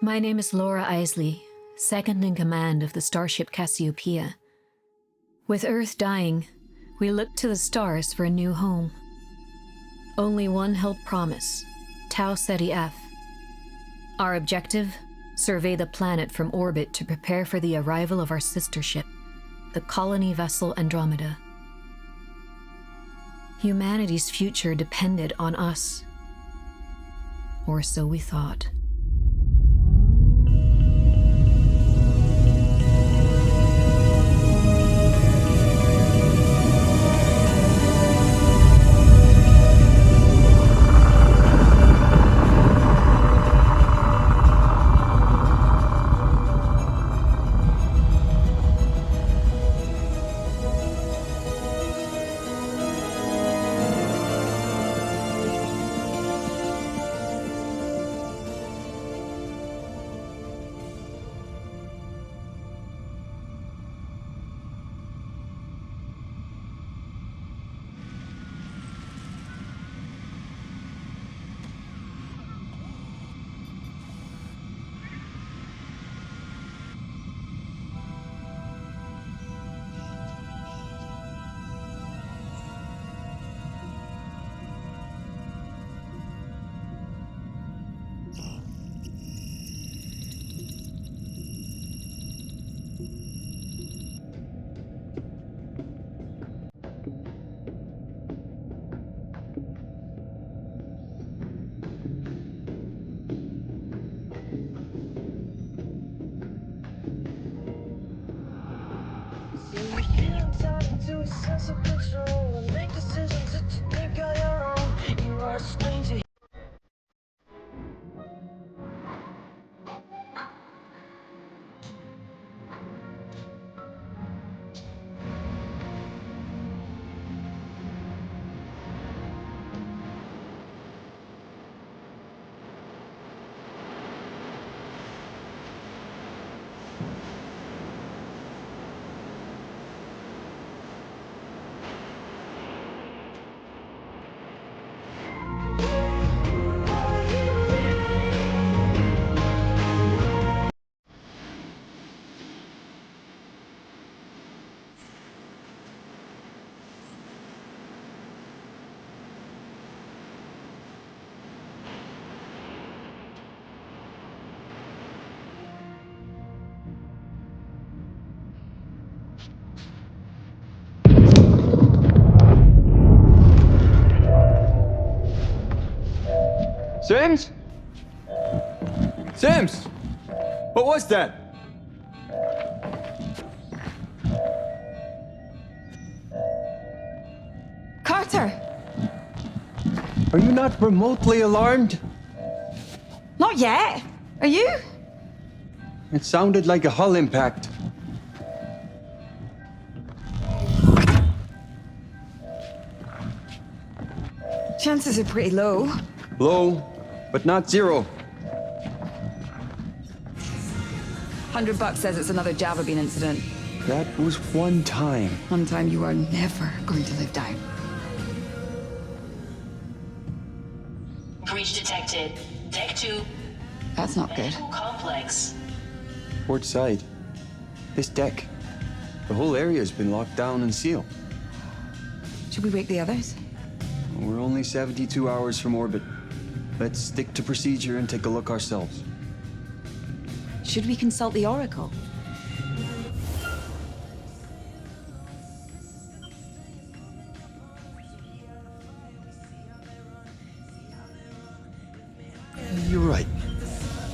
My name is Laura Isley, second in command of the starship Cassiopeia. With Earth dying, we looked to the stars for a new home. Only one held promise, Tau Ceti F. Our objective? Survey the planet from orbit to prepare for the arrival of our sister ship, the colony vessel Andromeda. Humanity's future depended on us. Or so we thought. To a sense of control and make decisions that you think are your own. You are a stranger. Sims? Sims! What was that? Carter! Are you not remotely alarmed? Not yet. Are you? It sounded like a hull impact. Chances are pretty low. Low, but not zero. $100 says it's another Java Bean incident. That was one time. One time you are never going to live down. Breach detected. Deck 2. That's not good. Medical complex. Port side. This deck. The whole area has been locked down and sealed. Should we wake the others? We're only 72 hours from orbit. Let's stick to procedure and take a look ourselves. Should we consult the Oracle? You're right.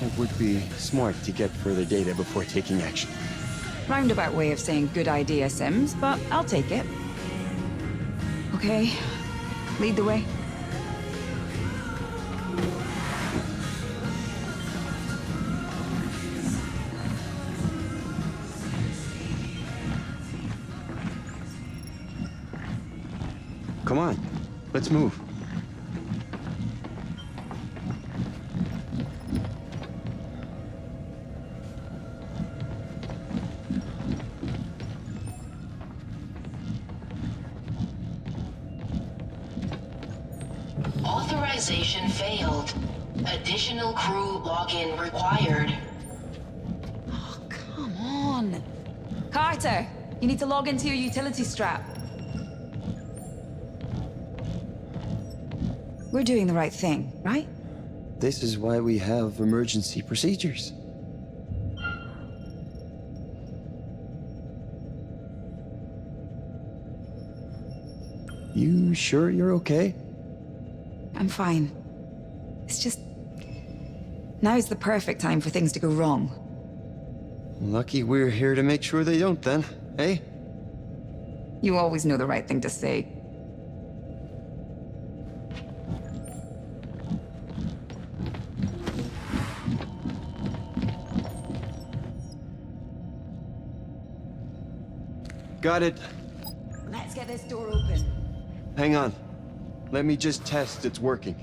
It would be smart to get further data before taking action. Roundabout way of saying good idea, Sims, but I'll take it. Okay, lead the way. Come on, let's move. Authorization failed. Additional crew login required. Carter, you need to log into your utility strap. We're doing the right thing, right? This is why we have emergency procedures. You sure you're okay? I'm fine. It's just... now's the perfect time for things to go wrong. Lucky we're here to make sure they don't then, eh? You always know the right thing to say. Got it. Let's get this door open. Hang on. Let me just test it's working.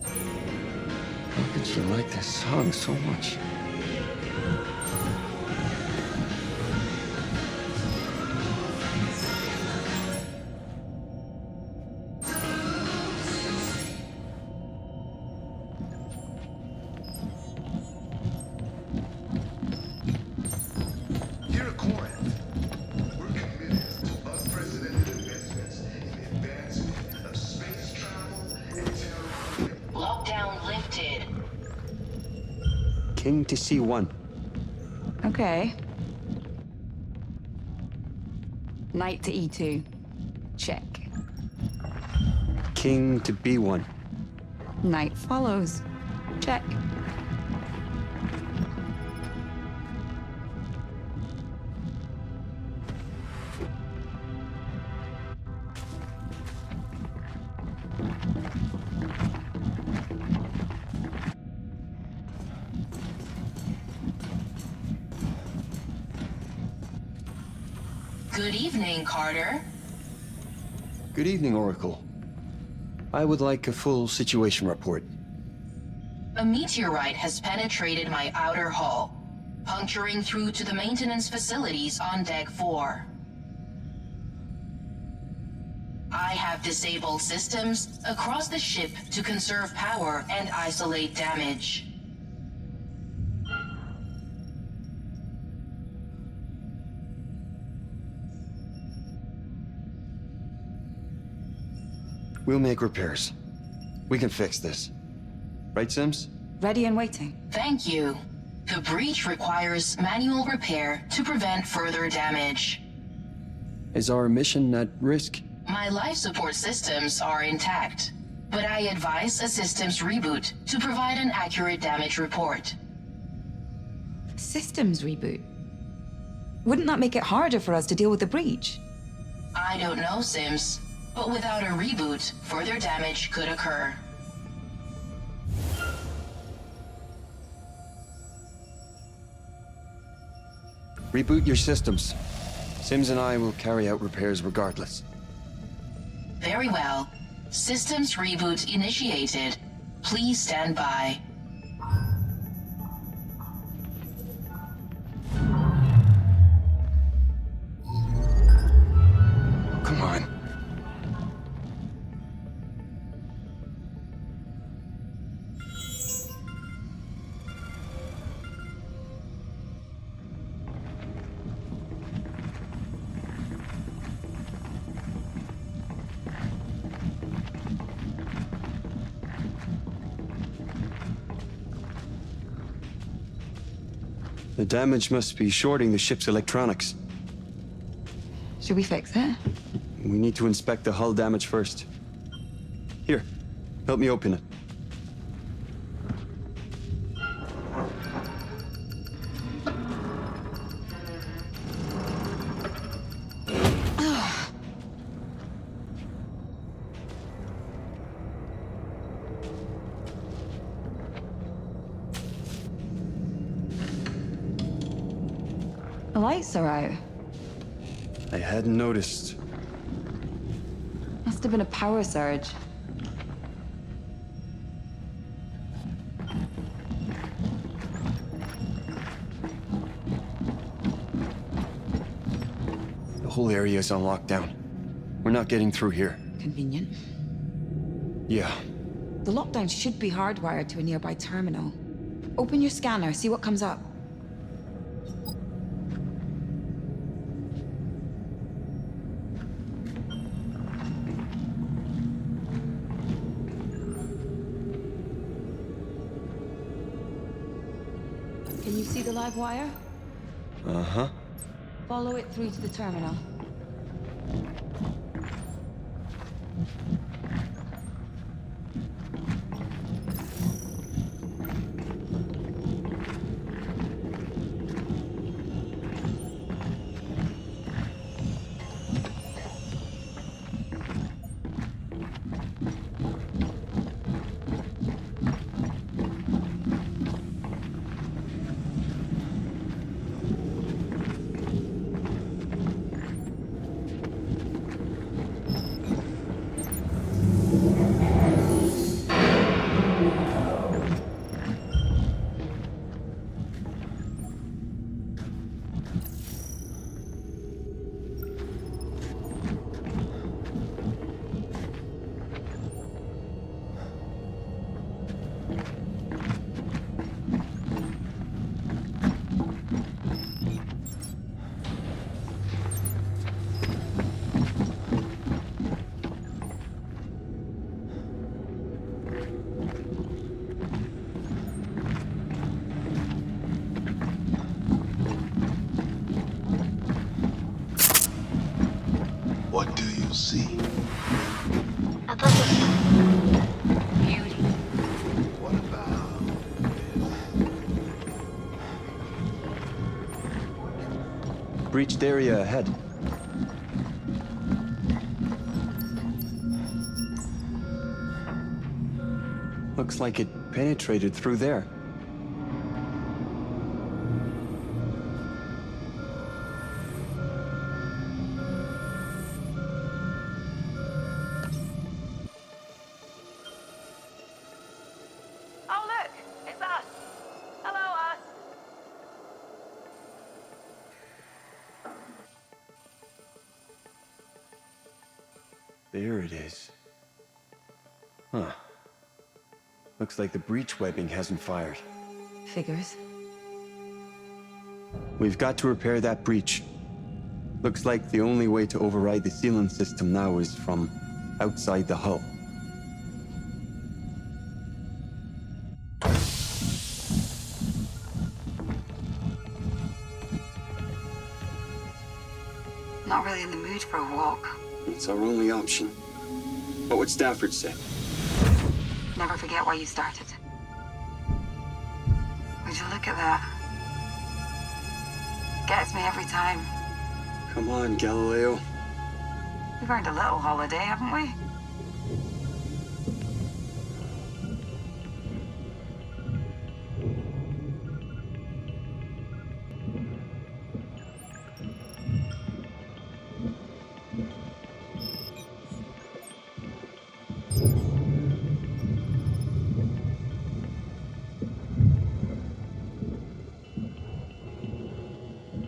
How could you like this song so much? Here at Corinth, we're committed to unprecedented investments in the advancement of space travel and terror. Lockdown lifted. King to C1. Okay. Knight to E2. Check. King to B1. Knight follows. Check. Good evening, Carter. Good evening, Oracle. I would like a full situation report. A meteorite has penetrated my outer hull, puncturing through to the maintenance facilities on Deck 4. I have disabled systems across the ship to conserve power and isolate damage. We'll make repairs. We can fix this. Right, Sims? Ready and waiting. Thank you. The breach requires manual repair to prevent further damage. Is our mission at risk? My life support systems are intact, but I advise a systems reboot to provide an accurate damage report. Systems reboot. Wouldn't that make it harder for us to deal with the breach? I don't know, Sims, but without a reboot, further damage could occur. Reboot your systems. Sims and I will carry out repairs regardless. Very well. Systems reboot initiated. Please stand by. Come on. The damage must be shorting the ship's electronics. Should we fix it? We need to inspect the hull damage first. Here, help me open it. The lights are out. I hadn't noticed. Must have been a power surge. The whole area is on lockdown. We're not getting through here. Convenient. Yeah. The lockdown should be hardwired to a nearby terminal. Open your scanner, see what comes up. Can you see the live wire? Uh-huh. Follow it through to the terminal. What do you see? A butterfly. Beauty. What about this? Breached area ahead. Looks like it penetrated through there. Oh, look! It's us! Hello, us! There it is. Huh. Looks like the breach webbing hasn't fired. Figures. We've got to repair that breach. Looks like the only way to override the sealant system now is from outside the hull. Not really in the mood for a walk. It's our only option. What would Stafford say? Never forget why you started. Would you look at that? Gets me every time. Come on, Galileo. We've earned a little holiday, haven't we?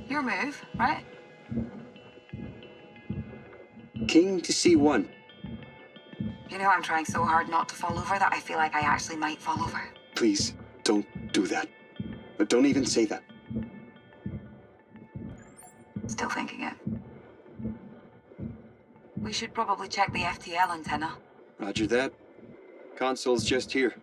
Your move, right? King to C1. You know I'm trying so hard not to fall over that I feel like I actually might fall over. Please, don't do that. But don't even say that. Still thinking it. We should probably check the FTL antenna. Roger that. Console's just here.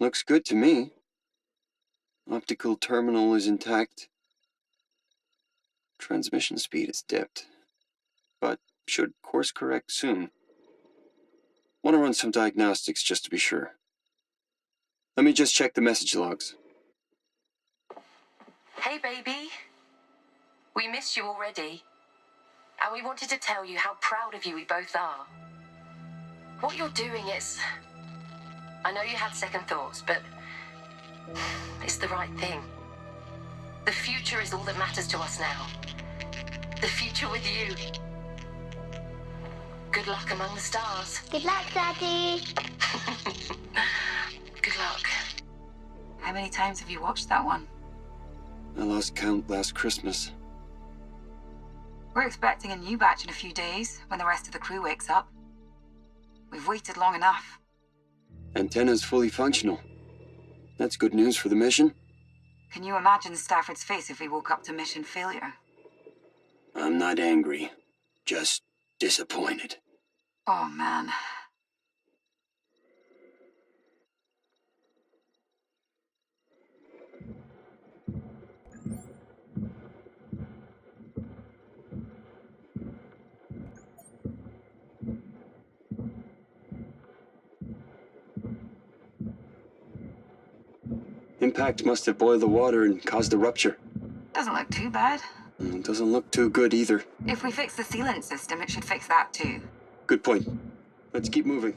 Looks good to me. Optical terminal is intact. Transmission speed is dipped, but should course correct soon. Want to run some diagnostics just to be sure. Let me just check the message logs. Hey, baby. We missed you already. And we wanted to tell you how proud of you we both are. What you're doing is... I know you had second thoughts, but... it's the right thing. The future is all that matters to us now. The future with you. Good luck among the stars. Good luck, Daddy! Good luck. How many times have you watched that one? I lost count last Christmas. We're expecting a new batch in a few days, when the rest of the crew wakes up. We've waited long enough. Antenna's fully functional. That's good news for the mission. Can you imagine Stafford's face if we woke up to mission failure? I'm not angry, just disappointed. Oh, man. Impact must have boiled the water and caused a rupture. Doesn't look too bad. It doesn't look too good either. If we fix the sealant system, it should fix that too. Good point. Let's keep moving.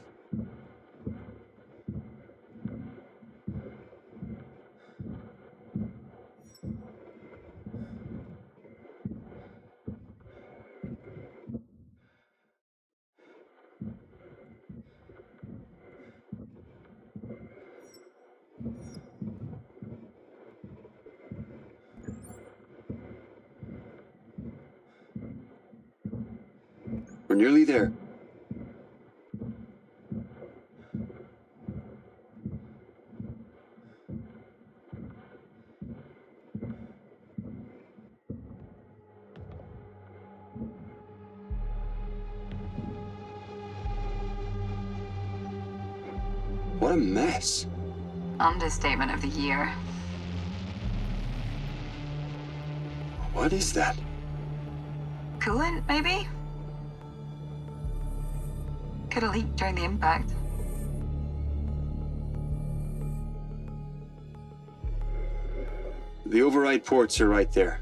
We're nearly there. What a mess. Understatement of the year. What is that? Coolant, maybe? Could have leaked during the impact. The override ports are right there.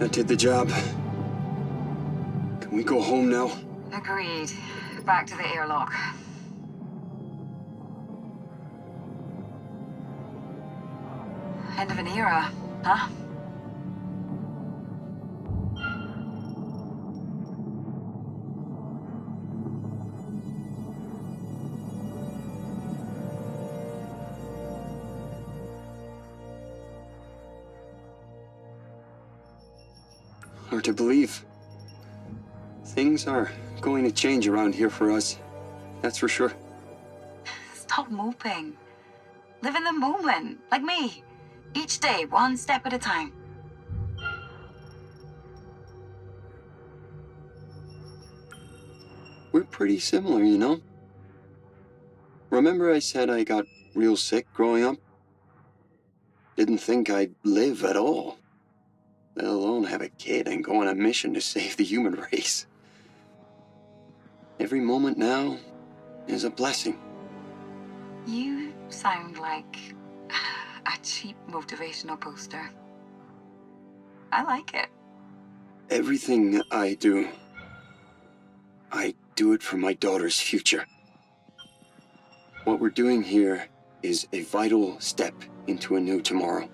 That did the job. Can we go home now? Agreed. Back to the airlock. End of an era, huh? Hard to believe. Things are going to change around here for us. That's for sure. Stop moping. Live in the moment, like me. Each day, one step at a time. We're pretty similar, you know? Remember I said I got real sick growing up? Didn't think I'd live at all. Let alone have a kid and go on a mission to save the human race. Every moment now is a blessing. You sound like a cheap motivational poster. I like it. Everything I do it for my daughter's future. What we're doing here is a vital step into a new tomorrow.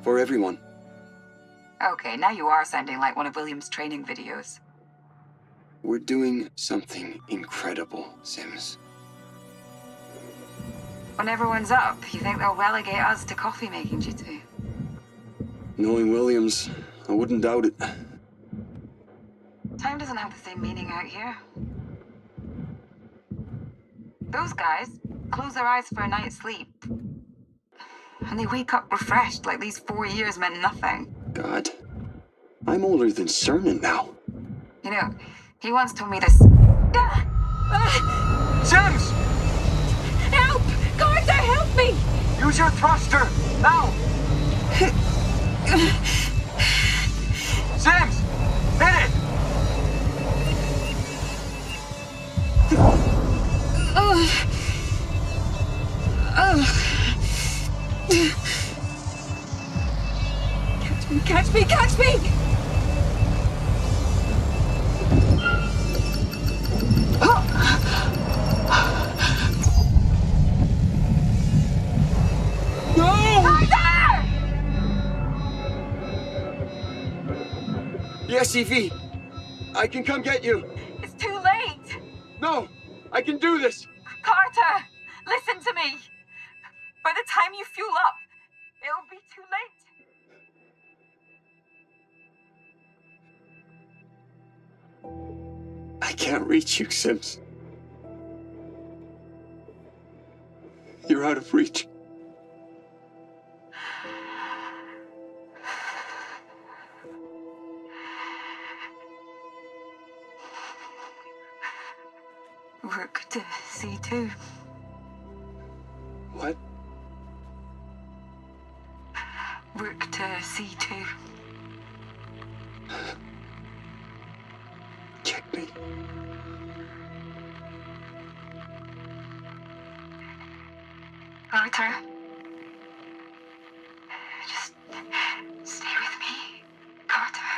For everyone. Okay, now you are sounding like one of William's training videos. We're doing something incredible, Sims. When everyone's up, you think they'll relegate us to coffee-making duty? Knowing Williams, I wouldn't doubt it. Time doesn't have the same meaning out here. Those guys close their eyes for a night's sleep. And they wake up refreshed like these 4 years meant nothing. God, I'm older than Cernan now. You know, he once told me this. Sims! Help! Carter, help me! Use your thruster! Now! Sims! Hit it! Catch me! Catch me! Yes, Evie. I can come get you. It's too late! No, I can do this! Carter, listen to me. By the time you fuel up, it'll be too late. I can't reach you, Sims. You're out of reach. Rook to C2. What? Rook to C2. Checkmate. Carter. Just stay with me. Carter.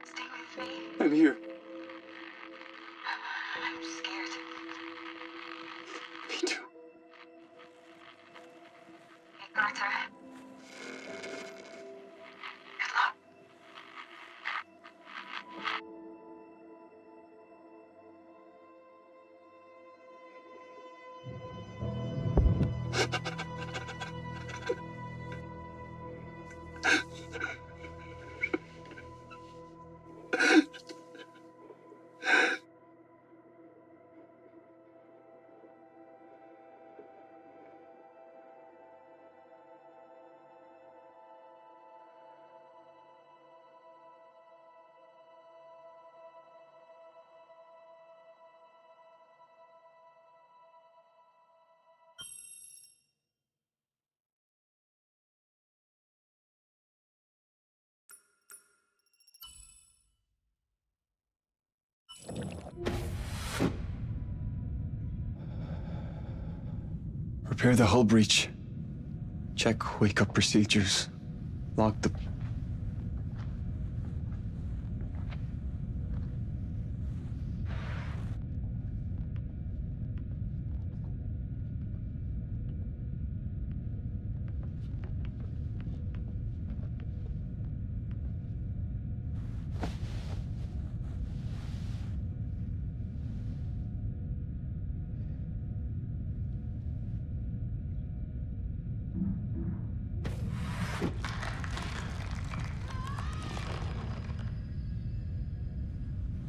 Stay with me. I'm here. I'm scared. Me too. Hey, Carter. Good luck. Repair the hull breach. Check wake-up procedures. Lock the...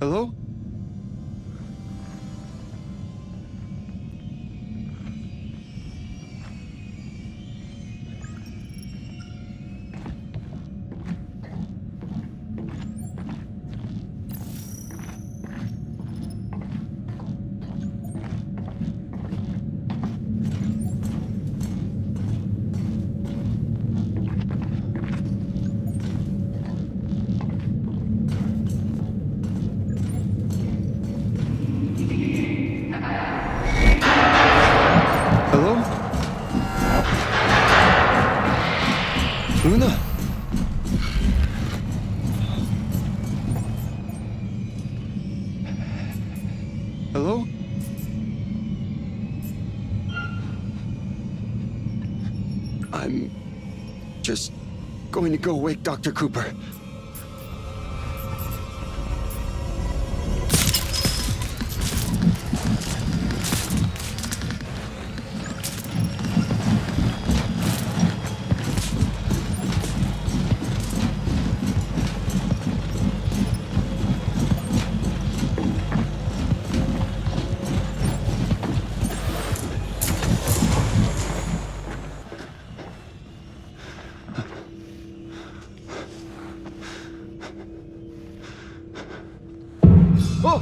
Hello? Hello? Luna? Hello? I'm just going to go wake Dr. Cooper. Oh!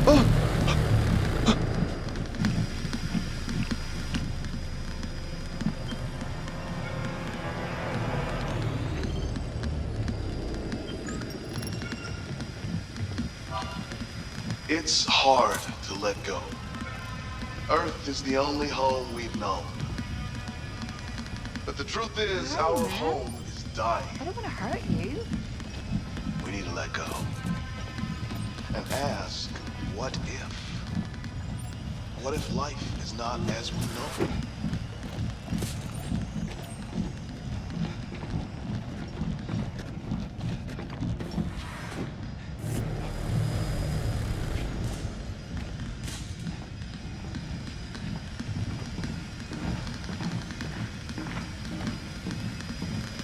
Oh! It's hard to let go. Earth is the only home we've known. But But the truth is, our home is dying. I don't want to hurt you. We need to let go. And ask, what if? What if life is not as we know it?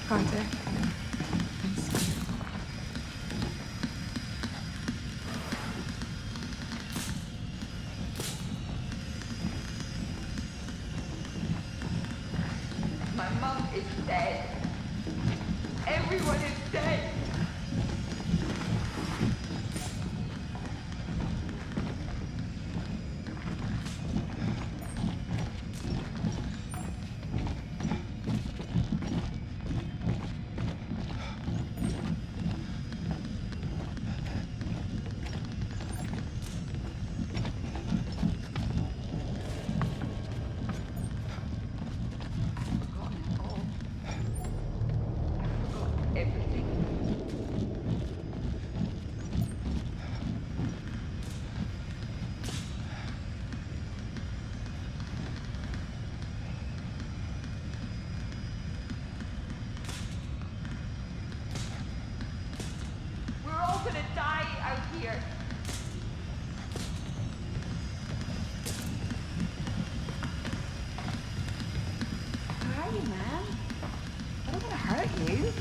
Carter. My mum is dead. Everyone is dead. Everything. We're all gonna die out here. Where are you, man? I don't want to hurt you.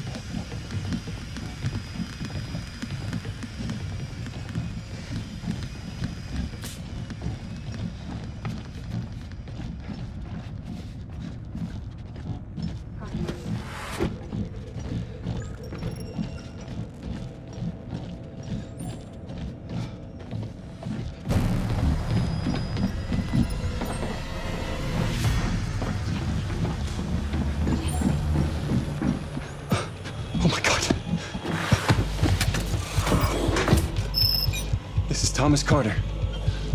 Oh my God. This is Thomas Carter.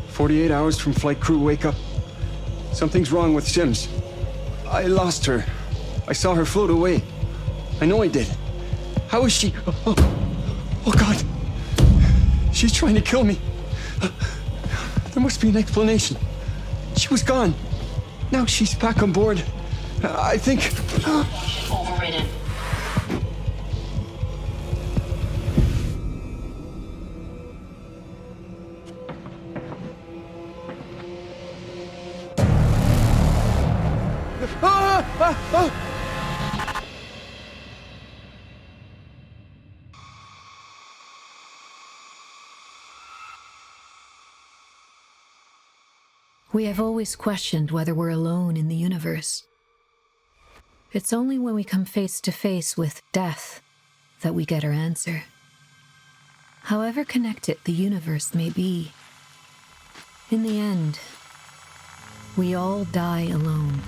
48 hours from flight crew wake up. Something's wrong with Sims. I lost her. I saw her float away. I know I did. How is she? Oh God. She's trying to kill me. There must be an explanation. She was gone. Now she's back on board. I think... Overridden. We have always questioned whether we're alone in the universe. It's only when we come face to face with death that we get our answer. However connected the universe may be, in the end, we all die alone.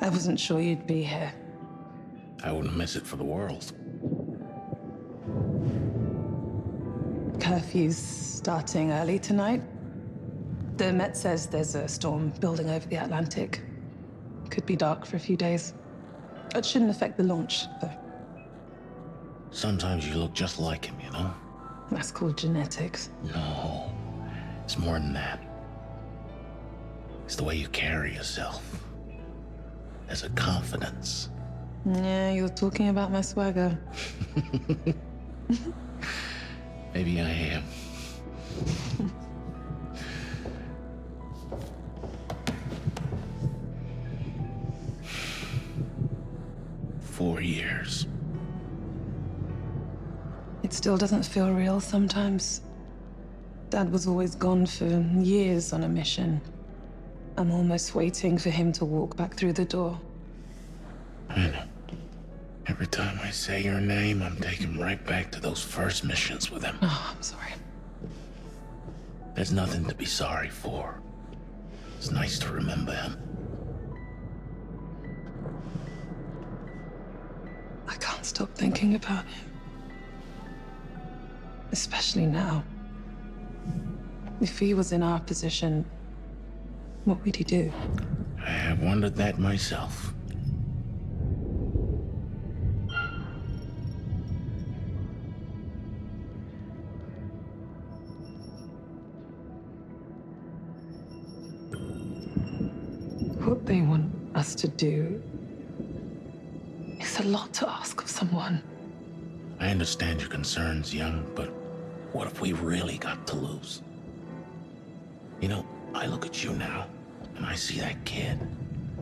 I wasn't sure you'd be here. I wouldn't miss it for the world. Curfew's starting early tonight. The Met says there's a storm building over the Atlantic. Could be dark for a few days. It shouldn't affect the launch, though. Sometimes you look just like him, you know? That's called genetics. No, it's more than that. It's the way you carry yourself. There's a confidence. Yeah, you're talking about my swagger. Maybe I am. Four years. It still doesn't feel real sometimes. Dad was always gone for years on a mission. I'm almost waiting for him to walk back through the door. I know. Every time I say your name, I'm taken right back to those first missions with him. Oh, I'm sorry. There's nothing to be sorry for. It's nice to remember him. I can't stop thinking about him. Especially now. If he was in our position, what would he do? I have wondered that myself. What they want us to do is a lot to ask of someone. I understand your concerns, young, but what if we really got to lose? You know, I look at you now, and I see that kid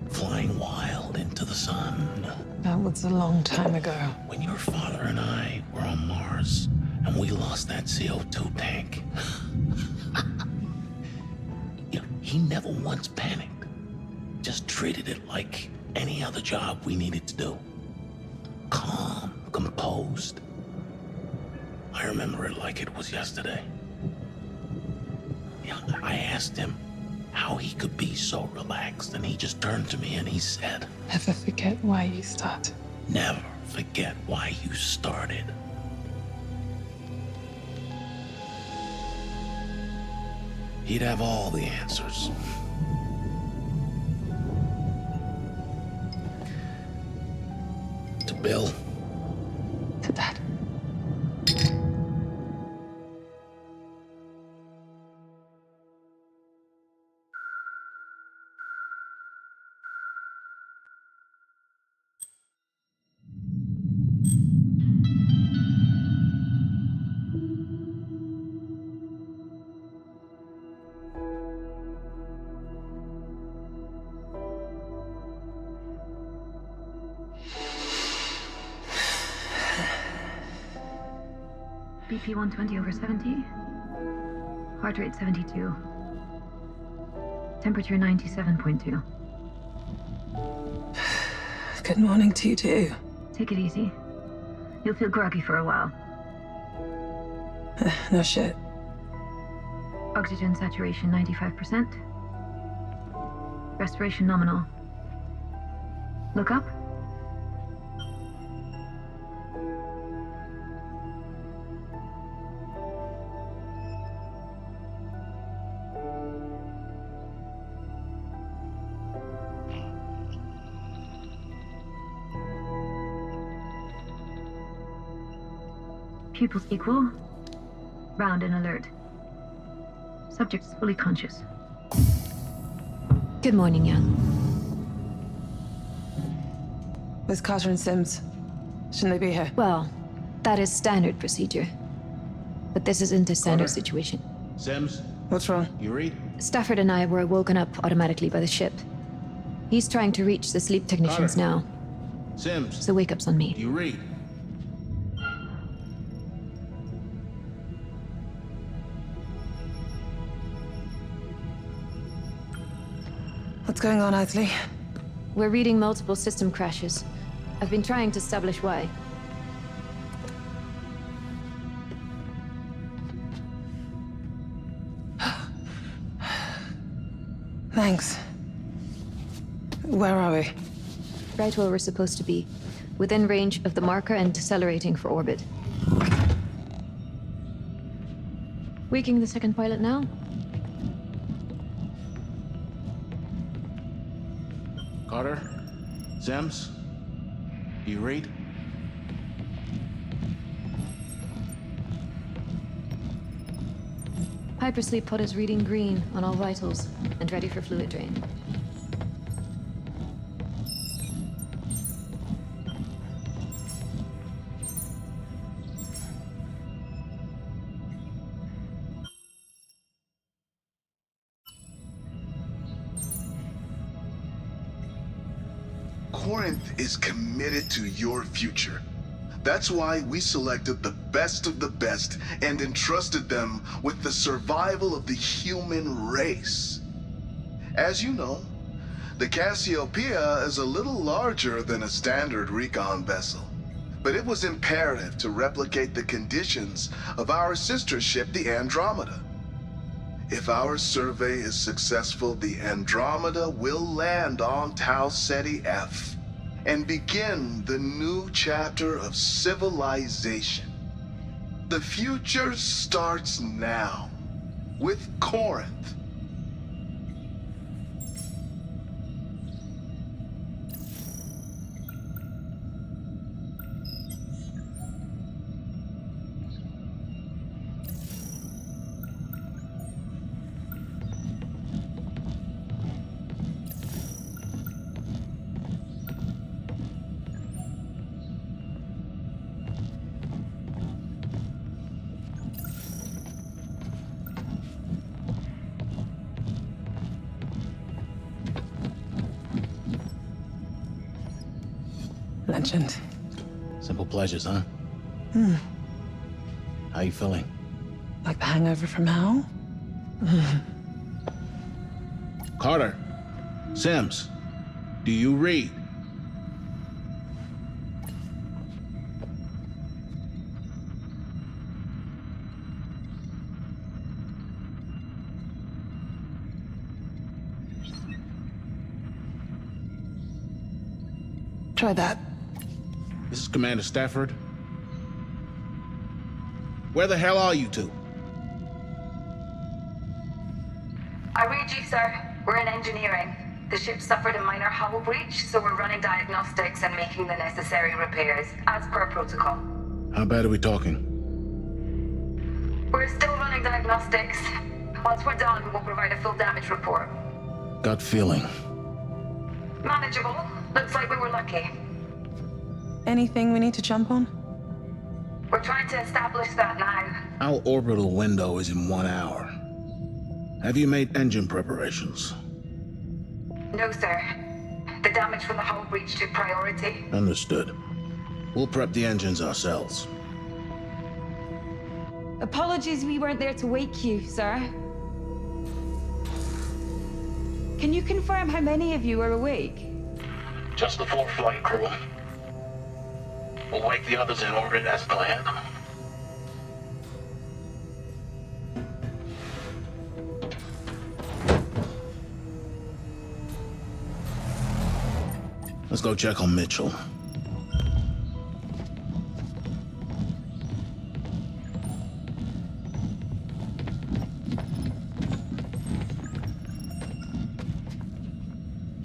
flying wild into the sun. That was a long time ago. When your father and I were on Mars, and we lost that CO2 tank. You know, he never once panicked. Just treated it like any other job we needed to do. Calm, composed. I remember it like it was yesterday. Yeah, I asked him how he could be so relaxed, and he just turned to me and he said, Never forget why you start. "Never forget why you started." He'd have all the answers. To Bill. To Dad. BP 120/70. Heart rate 72. Temperature 97.2. Good morning to you too. Take it easy. You'll feel groggy for a while. No shit. Oxygen saturation 95%. Respiration nominal. Look up. Pupils equal. Round and alert. Subject is fully conscious. Good morning, young. Where's Carter and Sims? Shouldn't they be here? Well, that is standard procedure. But this isn't a standard Carter. situation. Sims, What's wrong? you read? Stafford and I were woken up automatically by the ship. He's trying to reach the sleep technicians Carter. now, Sims, so wake up's on me. you read? What's going on, Isley? We're reading multiple system crashes. I've been trying to establish why. Thanks. Where are we? Right where we're supposed to be. Within range of the marker and decelerating for orbit. Waking the second pilot now? Carter? Sims? You read? Hypersleep pod is reading green on all vitals and ready for fluid drain. Corinth is committed to your future. That's why we selected the best of the best and entrusted them with the survival of the human race. As you know, the Cassiopeia is a little larger than a standard recon vessel, but it was imperative to replicate the conditions of our sister ship, the Andromeda. If our survey is successful, the Andromeda will land on Tau Ceti F and begin the new chapter of civilization. The future starts now with Corinth. Legend. Simple pleasures, huh? How you feeling? Like the hangover from hell? Carter. Sims. Do you read? Try that. This is Commander Stafford. Where the hell are you two? I read you, sir. We're in engineering. The ship suffered a minor hull breach, so we're running diagnostics and making the necessary repairs, as per protocol. How bad are we talking? We're still running diagnostics. Once we're done, we'll provide a full damage report. Gut feeling. Manageable. Looks like we were lucky. Anything we need to jump on? We're trying to establish that now. Our orbital window is in 1 hour. Have you made engine preparations? No, sir. The damage from the hull breach took priority. Understood. We'll prep the engines ourselves. Apologies we weren't there to wake you, sir. Can you confirm how many of you are awake? Just the 4 flight crew. We'll wake the others in orbit as planned. Let's go check on Mitchell.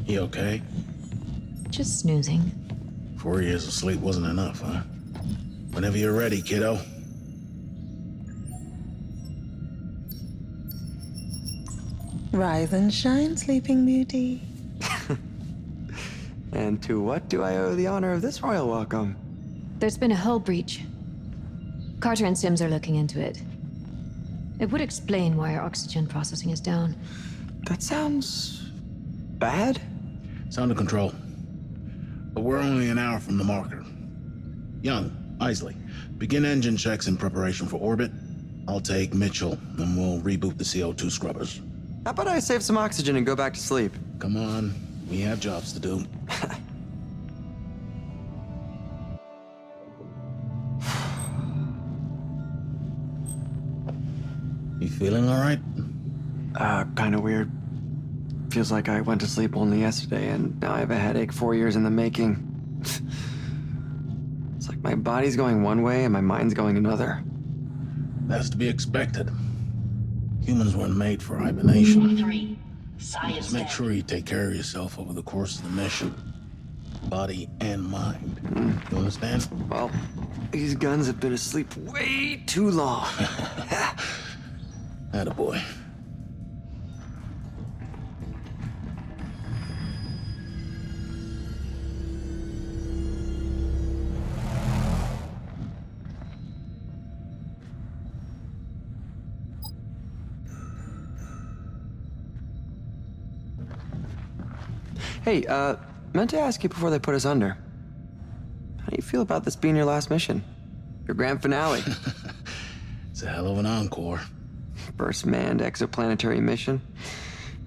He okay? Just snoozing. 4 years of sleep wasn't enough, huh? Whenever you're ready, kiddo. Rise and shine, Sleeping Beauty. And to what do I owe the honor of this royal welcome? There's been a hull breach. Carter and Sims are looking into it. It would explain why our oxygen processing is down. That sounds bad. It's under control. But we're only an hour from the marker. Young, Isley, begin engine checks in preparation for orbit. I'll take Mitchell, and we'll reboot the CO2 scrubbers. How about I save some oxygen and go back to sleep? Come on, we have jobs to do. You feeling all right? Kinda weird. Feels like I went to sleep only yesterday, and now I have a headache 4 years in the making. It's like my body's going one way and my mind's going another. That's to be expected. Humans weren't made for hibernation. 3. Science Just make deck. sure you take care of yourself over the course of the mission. Body and mind. You understand? Well, these guns have been asleep way too long. Attaboy. Hey, meant to ask you before they put us under. How do you feel about this being your last mission? Your grand finale? It's a hell of an encore. First manned exoplanetary mission.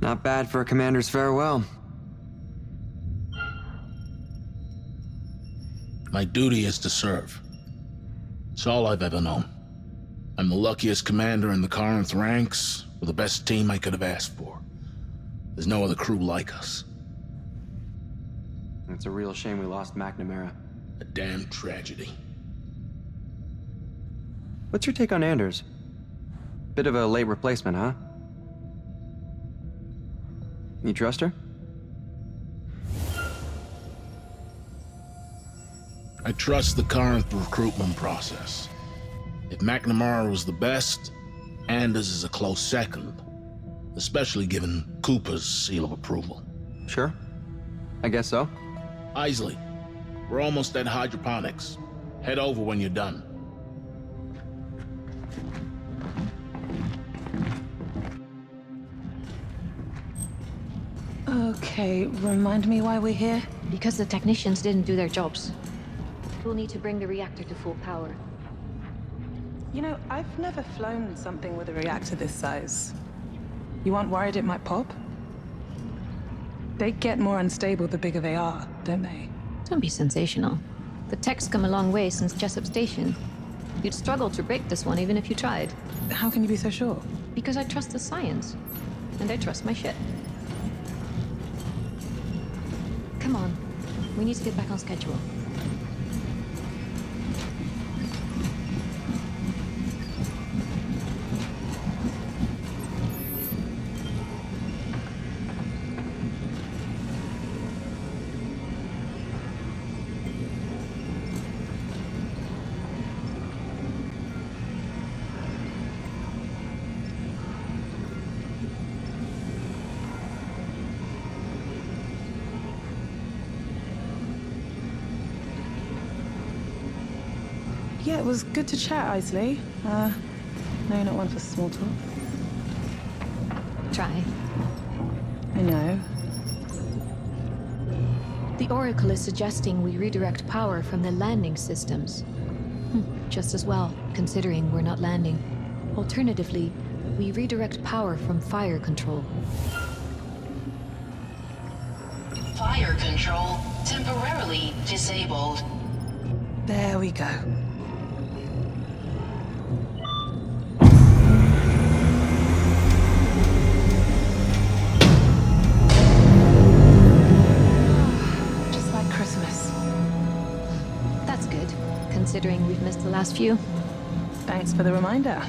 Not bad for a commander's farewell. My duty is to serve. It's all I've ever known. I'm the luckiest commander in the Corinth ranks, with the best team I could have asked for. There's no other crew like us. It's a real shame we lost McNamara. A damn tragedy. What's your take on Anders? Bit of a late replacement, huh? You trust her? I trust the Corinth recruitment process. If McNamara was the best, Anders is a close second, especially given Cooper's seal of approval. Sure. I guess so. Isley, we're almost at hydroponics. Head over when you're done. Okay, remind me why we're here? Because the technicians didn't do their jobs. We'll need to bring the reactor to full power. You know, I've never flown something with a reactor this size. You aren't worried it might pop? They get more unstable the bigger they are, don't they? Don't be sensational. The tech's come a long way since Jessup Station. You'd struggle to break this one even if you tried. How can you be so sure? Because I trust the science. And I trust my shit. Come on. We need to get back on schedule. Yeah, it was good to chat, Isley. No, you're not one for small talk. Try. I know. The Oracle is suggesting we redirect power from the landing systems. Just as well, considering we're not landing. Alternatively, we redirect power from fire control. Fire control temporarily disabled. There we go. Just like Christmas. That's good, considering we've missed the last few. Thanks for the reminder.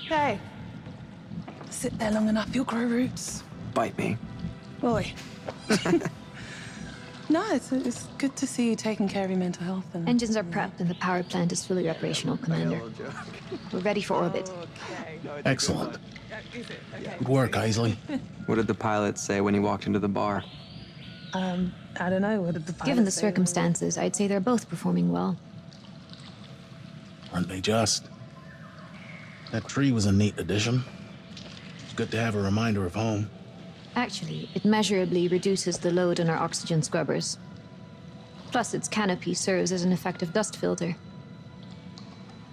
Hey. Sit there long enough, you'll grow roots. Bite me. Oi. No, it's good to see you taking care of your mental health. And Engines are prepped and the power plant is fully operational, Commander. We're ready for orbit. Excellent. Good work, Isley. What did the pilot say when he walked into the bar? I don't know, what did the pilot Given the say? circumstances, I'd say they're both performing well. Aren't they just? That tree was a neat addition. It's good to have a reminder of home. Actually, it measurably reduces the load on our oxygen scrubbers. Plus, its canopy serves as an effective dust filter.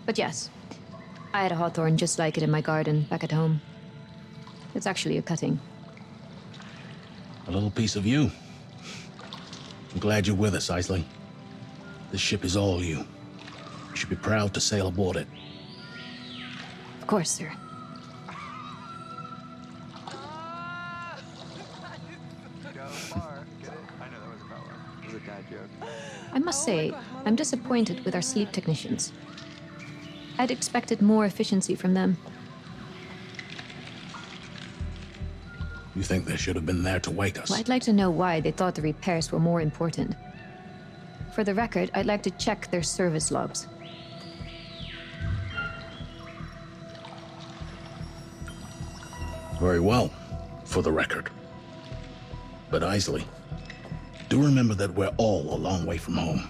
But yes, I had a hawthorn just like it in my garden back at home. It's actually a cutting. A little piece of you. I'm glad you're with us, Isley. This ship is all you. You should be proud to sail aboard it. Of course, sir. I must say, I'm disappointed with our sleep technicians. I'd expected more efficiency from them. You think they should have been there to wake us? Well, I'd like to know why they thought the repairs were more important. For the record, I'd like to check their service logs. Very well, for the record. But Isley, do remember that we're all a long way from home.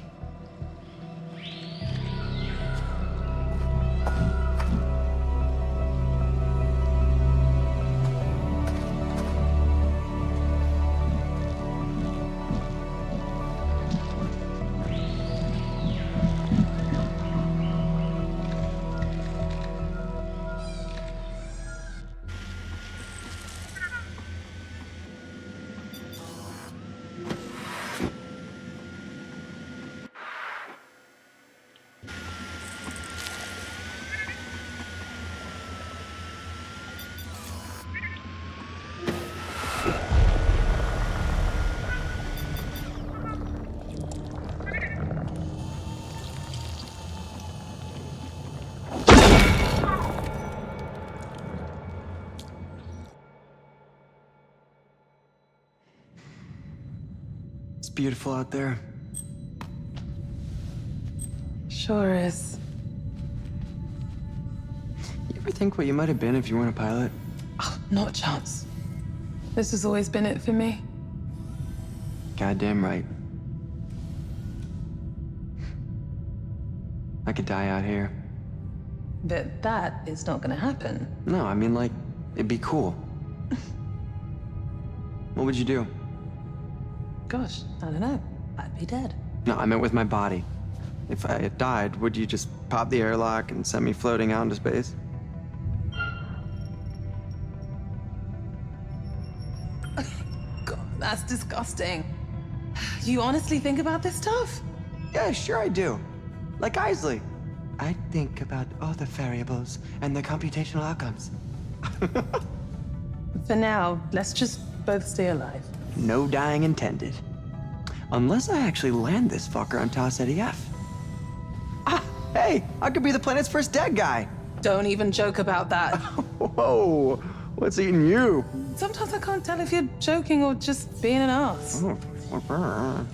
It's beautiful out there. Sure is. You ever think what you might have been if you weren't a pilot? Oh, not a chance. This has always been it for me. Goddamn right. I could die out here. But that is not gonna happen. No, I mean, like, it'd be cool. What would you do? Gosh, I don't know. I'd be dead. No, I meant with my body. If I had died, would you just pop the airlock and send me floating out into space? God, that's disgusting. You honestly think about this stuff? Yeah, sure I do. Like Isley. I think about all the variables and the computational outcomes. For now, let's just both stay alive. No dying intended. Unless I actually land this fucker on Tau Ceti F. Ah, hey, I could be the planet's first dead guy. Don't even joke about that. Whoa, what's eating you? Sometimes I can't tell if you're joking or just being an ass. Oh.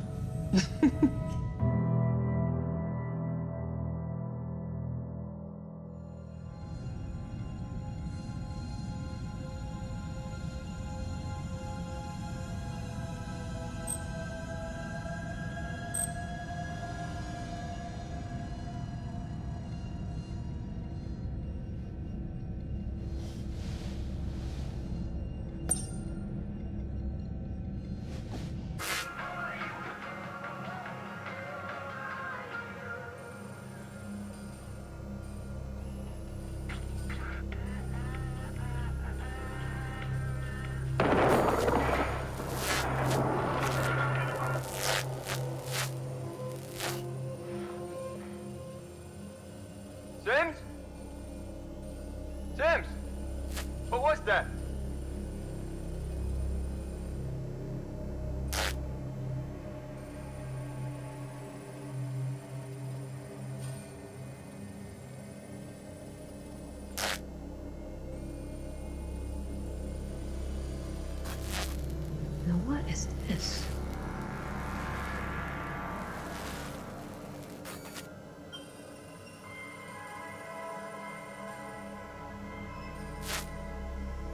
Sims? Sims? What was that? Now what is this?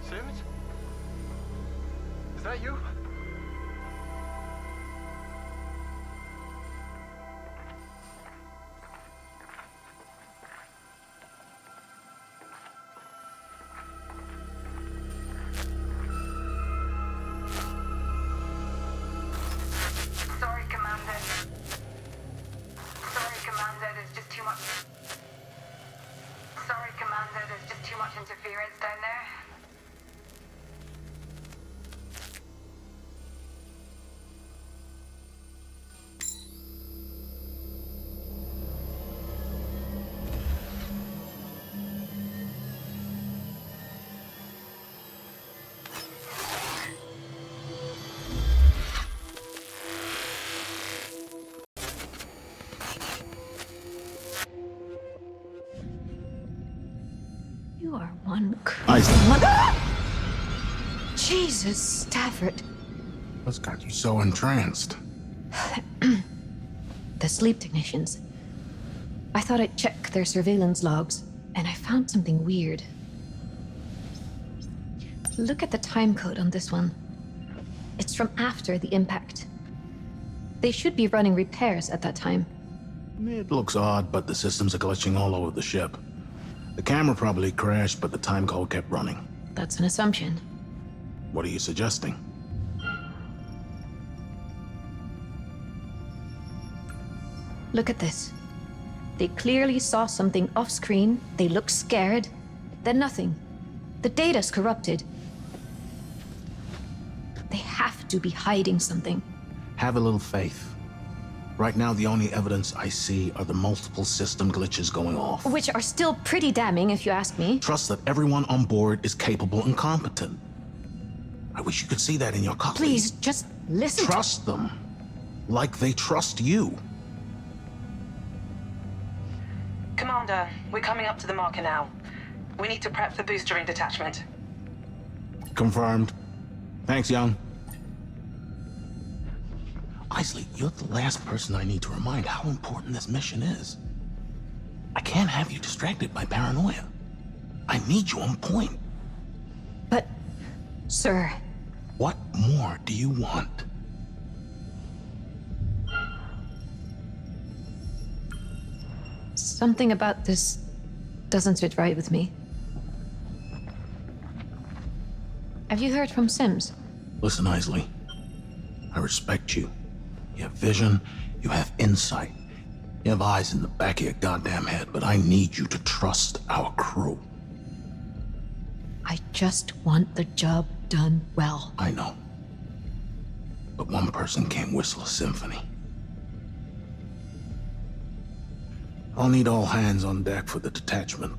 Sims? Is that you? Sorry, Commander. Sorry, Commander, there's just too much... Sorry, Commander, there's just too much interference down there. You are one Isley. Jesus, Stafford. What's got you so entranced? The sleep technicians. I thought I'd check their surveillance logs, and I found something weird. Look at the time code on this one. It's from after the impact. They should be running repairs at that time. It looks odd, but the systems are glitching all over the ship. The camera probably crashed, but the time code kept running. That's an assumption. What are you suggesting? Look at this. They clearly saw something off-screen, they looked scared, then nothing. The data's corrupted. They have to be hiding something. Have a little faith. Right now, the only evidence I see are the multiple system glitches going off. Which are still pretty damning, if you ask me. Trust that everyone on board is capable and competent. I wish you could see that in your colleagues. Please, just listen. Trust them. Like they trust you. Commander, we're coming up to the marker now. We need to prep the boostering detachment. Confirmed. Thanks, Young. Isley, you're the last person I need to remind how important this mission is. I can't have you distracted by paranoia. I need you on point. But, sir... What more do you want? Something about this doesn't sit right with me. Have you heard from Sims? Listen, Isley. I respect you. You have vision, you have insight. You have eyes in the back of your goddamn head, but I need you to trust our crew. I just want the job done well. I know. But one person can't whistle a symphony. I'll need all hands on deck for the detachment.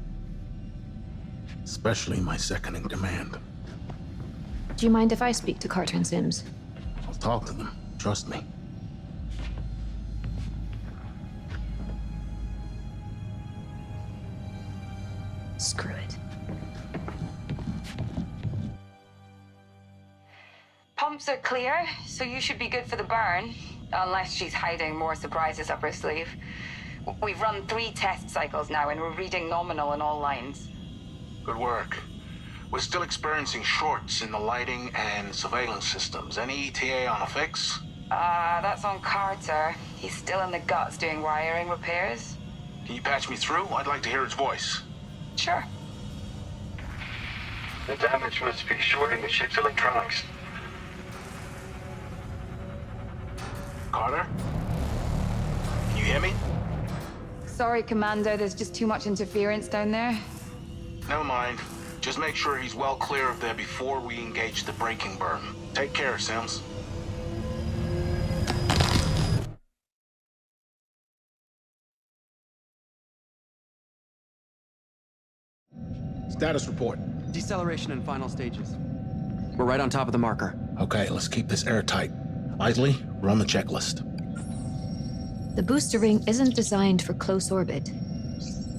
Especially my second in command. Do you mind if I speak to Carter and Sims? I'll talk to them. Trust me. Screw it. Pumps are clear, so you should be good for the burn. Unless she's hiding more surprises up her sleeve. We've run 3 test cycles now, and we're reading nominal in all lines. Good work. We're still experiencing shorts in the lighting and surveillance systems. Any ETA on a fix? That's on Carter. He's still in the guts doing wiring repairs. Can you patch me through? I'd like to hear his voice. Sure. The damage must be shorting the ship's electronics. Carter? Can you hear me? Sorry, Commander, there's just too much interference down there. Never mind. Just make sure he's well clear of there before we engage the braking burn. Take care, Sims. Status report. Deceleration in final stages. We're right on top of the marker. Okay, let's keep this airtight. Isley, run the checklist. The booster ring isn't designed for close orbit.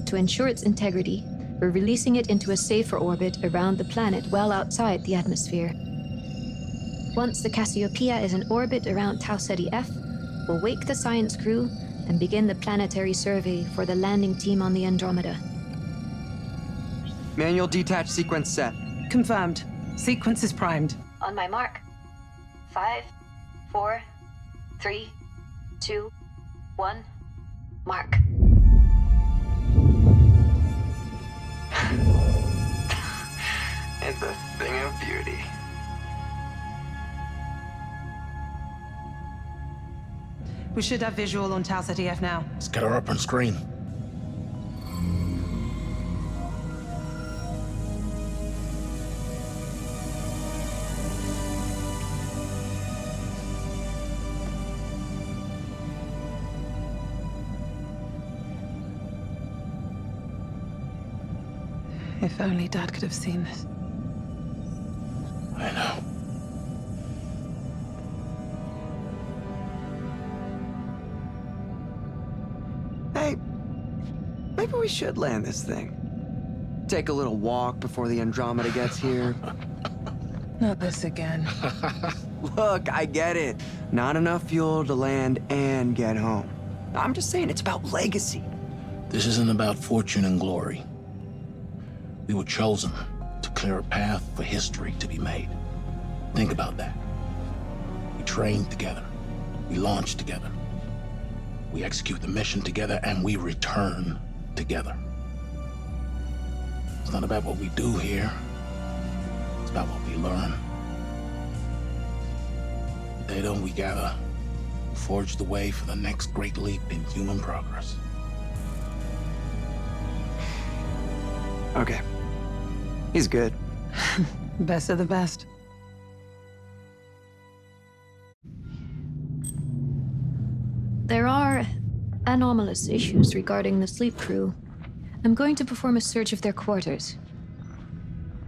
To ensure its integrity, we're releasing it into a safer orbit around the planet well outside the atmosphere. Once the Cassiopeia is in orbit around Tau Ceti F, we'll wake the science crew and begin the planetary survey for the landing team on the Andromeda. Manual detach sequence set. Confirmed. Sequence is primed. On my mark. 5, 4, 3, 2, 1, mark. It's a thing of beauty. We should have visual on Tau Ceti F now. Let's get her up on screen. If only Dad could have seen this. I know. Hey, maybe we should land this thing. Take a little walk before the Andromeda gets here. Not this again. Look, I get it. Not enough fuel to land and get home. I'm just saying it's about legacy. This isn't about fortune and glory. We were chosen to clear a path for history to be made. Think about that. We trained together. We launched together. We execute the mission together, and we return together. It's not about what we do here. It's about what we learn. Data we gather forge the way for the next great leap in human progress. Okay. He's good. Best of the best. There are anomalous issues regarding the sleep crew. I'm going to perform a search of their quarters.